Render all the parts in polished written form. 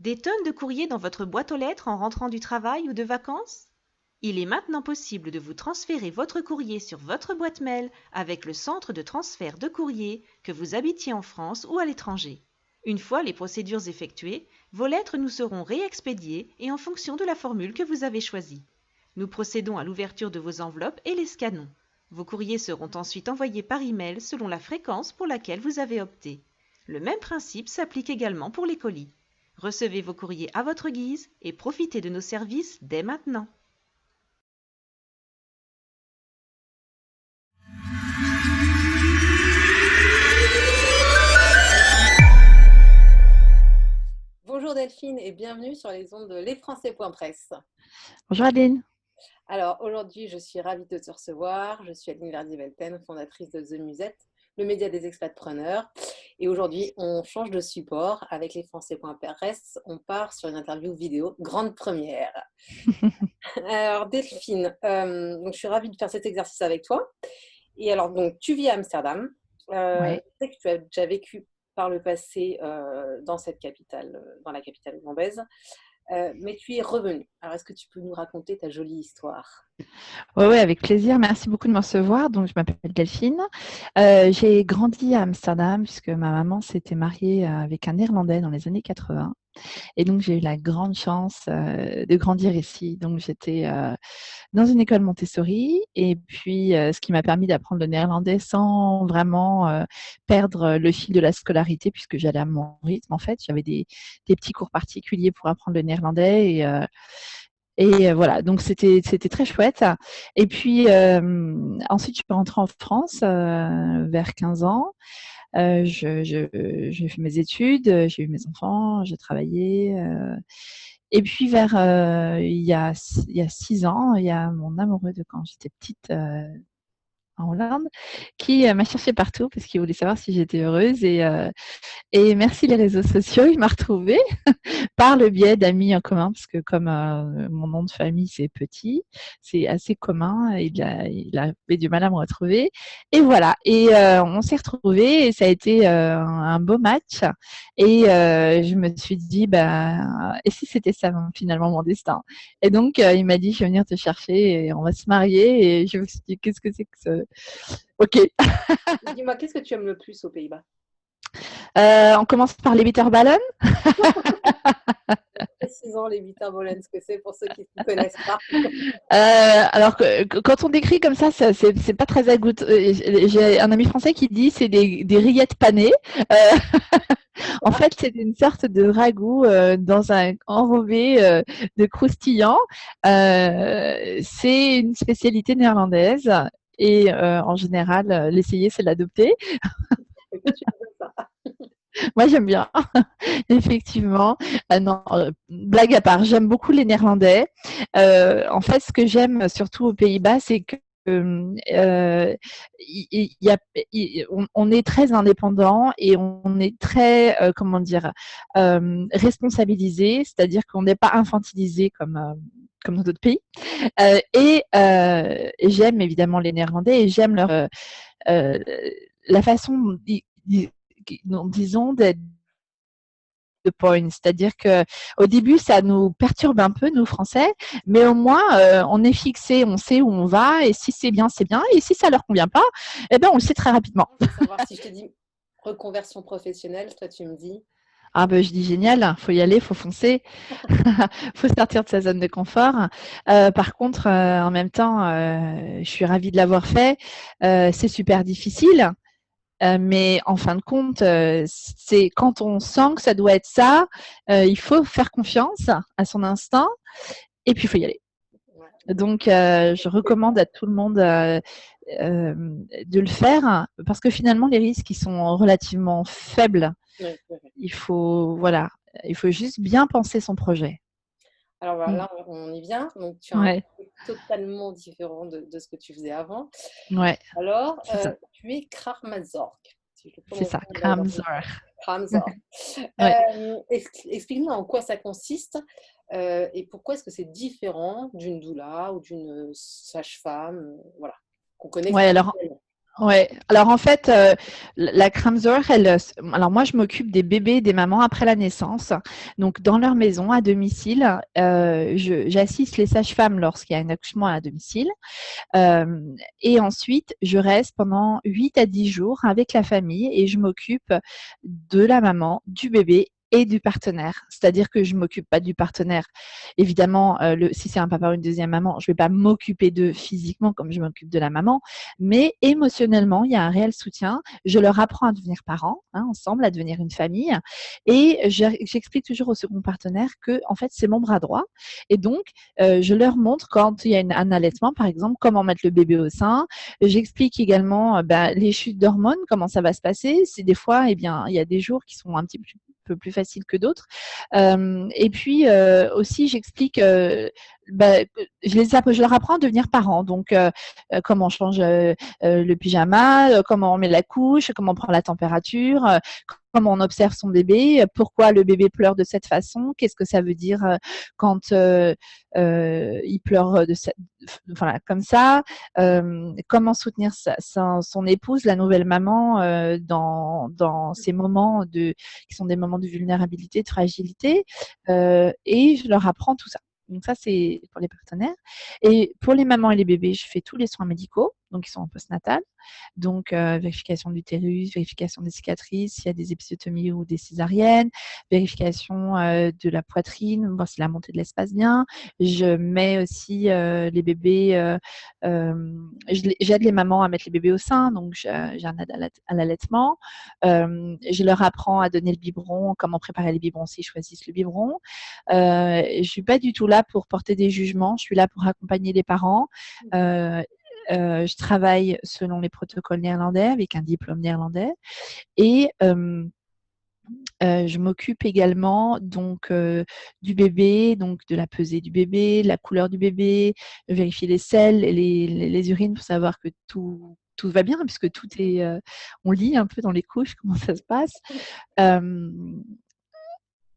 Des tonnes de courriers dans votre boîte aux lettres en rentrant du travail ou de vacances? Il est maintenant possible de vous transférer votre courrier sur votre boîte mail avec le centre de transfert de courrier, que vous habitiez en France ou à l'étranger. Une fois les procédures effectuées, vos lettres nous seront réexpédiées et en fonction de la formule que vous avez choisie. Nous procédons à l'ouverture de vos enveloppes et les scannons. Vos courriers seront ensuite envoyés par email selon la fréquence pour laquelle vous avez opté. Le même principe s'applique également pour les colis. Recevez vos courriers à votre guise et profitez de nos services dès maintenant. Bonjour Delphine et bienvenue sur les ondes de lesfrançais.press. Bonjour Adeline. Alors aujourd'hui, je suis ravie de te recevoir. Je suis Adeline Verdier-Velten, fondatrice de The Musette, le média des expatpreneurs. Et aujourd'hui, on change de support. Avec lesfrançais.press, on part sur une interview vidéo, grande première. Alors Delphine, donc je suis ravie de faire cet exercice avec toi. Et alors, donc, tu vis à Amsterdam. Ouais. Je sais que tu as déjà vécu par le passé dans cette capitale, dans la capitale hollandaise. Mais tu es revenue. Alors, est-ce que tu peux nous raconter ta jolie histoire? Ouais, avec plaisir. Merci beaucoup de me recevoir. Donc, je m'appelle Delphine. J'ai grandi à Amsterdam puisque ma maman s'était mariée avec un Néerlandais dans les années 80. Et donc, j'ai eu la grande chance de grandir ici. Donc, j'étais dans une école Montessori et puis ce qui m'a permis d'apprendre le néerlandais sans vraiment perdre le fil de la scolarité puisque j'allais à mon rythme. En fait, j'avais des petits cours particuliers pour apprendre le néerlandais et voilà, donc c'était très chouette. Et puis ensuite, je suis rentrée en France vers 15 ans. J'ai fait mes études, j'ai eu mes enfants, j'ai travaillé. Et puis il y a 6 ans, il y a mon amoureux de quand j'étais petite en Hollande qui m'a cherché partout parce qu'il voulait savoir si j'étais heureuse. Et merci les réseaux sociaux, il m'a retrouvée par le biais d'amis en commun, parce que comme mon nom de famille c'est Petit, c'est assez commun, il a eu du mal à me retrouver. Et voilà, et on s'est retrouvés et ça a été un beau match. Et je me suis dit, bah, et si c'était ça finalement mon destin? Et donc il m'a dit, je vais venir te chercher et on va se marier. Et je me suis dit, qu'est-ce que c'est que ce... Ok. Dis-moi, qu'est-ce que tu aimes le plus aux Pays-Bas? On commence par les bitterballen. Précisons les bitterballen, ce que c'est pour ceux qui ne connaissent pas. Alors que quand on décrit comme ça, c'est pas très agouti. J'ai un ami français qui dit c'est des rillettes panées. Euh, en fait, c'est une sorte de ragoût dans un enrobé de croustillant. C'est une spécialité néerlandaise et en général, l'essayer, c'est l'adopter. Et que tu aimes ça. Moi, j'aime bien, effectivement. Non, blague à part, j'aime beaucoup les Néerlandais. En fait, ce que j'aime surtout aux Pays-Bas, c'est que on est très indépendant et on est très, comment dire, responsabilisé, c'est-à-dire qu'on n'est pas infantilisé comme dans d'autres pays. Et j'aime évidemment les Néerlandais et j'aime euh, la façon disons, d'être de point. C'est-à-dire que au début, ça nous perturbe un peu, nous Français, mais au moins, on est fixé, on sait où on va, et si c'est bien, c'est bien, et si ça leur convient pas, eh ben, on le sait très rapidement. Je veux savoir si je te dis reconversion professionnelle, toi tu me dis. Ah ben, je dis génial, faut y aller, faut foncer, faut sortir de sa zone de confort. Par contre, en même temps, je suis ravie de l'avoir fait. C'est super difficile. Mais en fin de compte, c'est quand on sent que ça doit être ça, il faut faire confiance à son instinct et puis il faut y aller. Ouais. Donc, je recommande à tout le monde de le faire parce que finalement, les risques ils sont relativement faibles. Ouais, ouais. Il faut, voilà, il faut juste bien penser son projet. Alors Mm. là, on y vient. Donc tu as un Ouais, projet totalement différent de ce que tu faisais avant. ouais, Alors, c'est ça, tu es Kramazorg, si je le c'est prononce ça. bien de manière Kramzor. Kramzorg. Ouais. Explique-nous en quoi ça consiste et pourquoi est-ce que c'est différent d'une doula ou d'une sage-femme, voilà, qu'on connaît Ouais, alors traditionnellement. Ouais. Alors en fait, la Kramzor, alors moi je m'occupe des bébés et des mamans après la naissance. Donc dans leur maison à domicile, j'assiste les sages-femmes lorsqu'il y a un accouchement à domicile. Euh, et ensuite, je reste pendant 8 à 10 jours avec la famille et je m'occupe de la maman, du bébé et du partenaire. C'est-à-dire que je m'occupe pas du partenaire. Évidemment, si c'est un papa ou une deuxième maman, je vais pas m'occuper d'eux physiquement comme je m'occupe de la maman, mais émotionnellement, il y a un réel soutien. Je leur apprends à devenir parents, hein, ensemble, à devenir une famille. Et j'explique toujours au second partenaire que, en fait, c'est mon bras droit. Et donc, je leur montre quand il y a un allaitement, par exemple, comment mettre le bébé au sein. J'explique également les chutes d'hormones, comment ça va se passer. C'est des fois, eh bien, il y a des jours qui sont un petit peu plus faciles que d'autres. Et puis aussi, j'explique, je leur apprends à devenir parents. Donc, comment on change le pyjama, comment on met la couche, comment on prend la température, comment on observe son bébé, pourquoi le bébé pleure de cette façon, qu'est-ce que ça veut dire quand il pleure voilà, comme ça, comment soutenir son épouse, la nouvelle maman, dans ces moments qui sont des moments de vulnérabilité, de fragilité, et je leur apprends tout ça. Donc ça, c'est pour les partenaires. Et pour les mamans et les bébés, je fais tous les soins médicaux, donc ils sont en postnatal. Donc, vérification de l'utérus, vérification des cicatrices, s'il y a des épisiotomies ou des césariennes, vérification de la poitrine, voir si la montée de lait se passe bien. Je mets aussi les bébés, j'aide les mamans à mettre les bébés au sein, donc j'ai un aide à l'allaitement. Je leur apprends à donner le biberon, comment préparer les biberons s'ils choisissent le biberon. Je suis pas du tout là pour porter des jugements, je suis là pour accompagner les parents. Je travaille selon les protocoles néerlandais avec un diplôme néerlandais et je m'occupe également donc du bébé, donc de la pesée du bébé, de la couleur du bébé, vérifier les selles, les urines pour savoir que tout va bien puisque tout est, on lit un peu dans les couches comment ça se passe.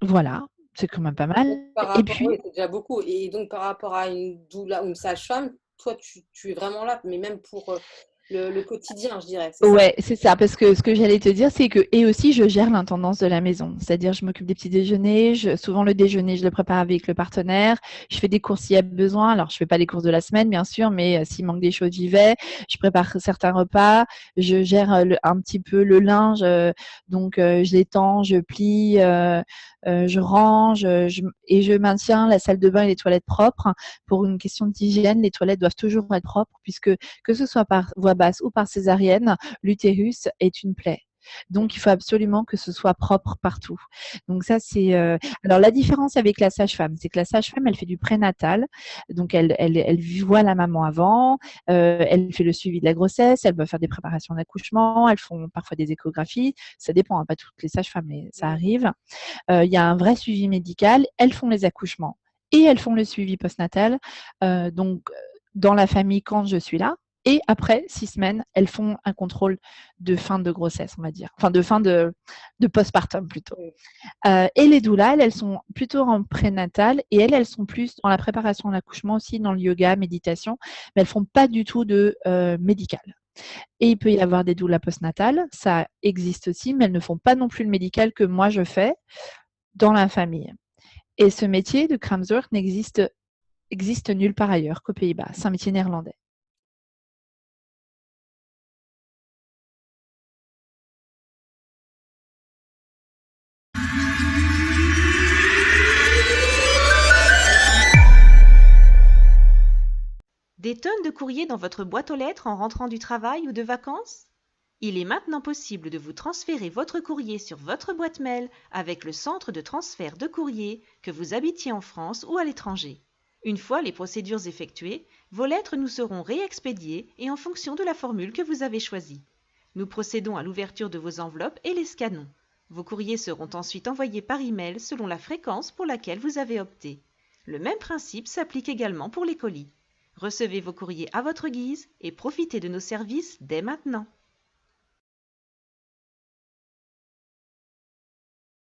Voilà, c'est quand même pas mal. Donc, par Et rapport, oui, puis c'est déjà beaucoup. Et donc, par rapport à une doula ou une sage-femme, toi, tu es vraiment là, mais même pour le quotidien, je dirais, c'est ça? ouais, c'est ça, parce que ce que j'allais te dire, c'est que, et aussi, je gère l'intendance de la maison. C'est-à-dire, je m'occupe des petits déjeuners, souvent le déjeuner, je le prépare avec le partenaire, je fais des courses s'il y a besoin. Alors, je fais pas les courses de la semaine, bien sûr, mais s'il manque des choses, j'y vais. Je prépare certains repas, je gère un petit peu le linge, donc je l'étends, je plie, je range, et je maintiens la salle de bain et les toilettes propres. Pour une question d'hygiène, les toilettes doivent toujours être propres, puisque que ce soit par voie basse ou par césarienne, l'utérus est une plaie. Donc, il faut absolument que ce soit propre partout. Donc, ça, c'est. Alors, la différence avec la sage-femme, c'est que la sage-femme, elle fait du prénatal. Donc, elle voit la maman avant, elle fait le suivi de la grossesse, elle va faire des préparations d'accouchement, elles font parfois des échographies. Ça dépend, hein, pas toutes les sages-femmes, mais ça arrive. Il y a un vrai suivi médical. Elles font les accouchements et elles font le suivi postnatal. Donc, dans la famille, quand je suis là, et après 6 semaines, elles font un contrôle de fin de grossesse, on va dire. Enfin, de fin de postpartum plutôt. Oui. Et les doulas, elles sont plutôt en prénatal et elles sont plus dans la préparation à l'accouchement aussi, dans le yoga, méditation, mais elles font pas du tout de médical. Et il peut y avoir des doulas postnatales, ça existe aussi, mais elles ne font pas non plus le médical que moi je fais dans la famille. Et ce métier de Kramzorg existe nulle part ailleurs qu'aux Pays-Bas. C'est un métier néerlandais. Des tonnes de courriers dans votre boîte aux lettres en rentrant du travail ou de vacances? Il est maintenant possible de vous transférer votre courrier sur votre boîte mail avec le centre de transfert de courrier, que vous habitiez en France ou à l'étranger. Une fois les procédures effectuées, vos lettres nous seront réexpédiées et en fonction de la formule que vous avez choisie. Nous procédons à l'ouverture de vos enveloppes et les scannons. Vos courriers seront ensuite envoyés par email selon la fréquence pour laquelle vous avez opté. Le même principe s'applique également pour les colis. Recevez vos courriers à votre guise et profitez de nos services dès maintenant.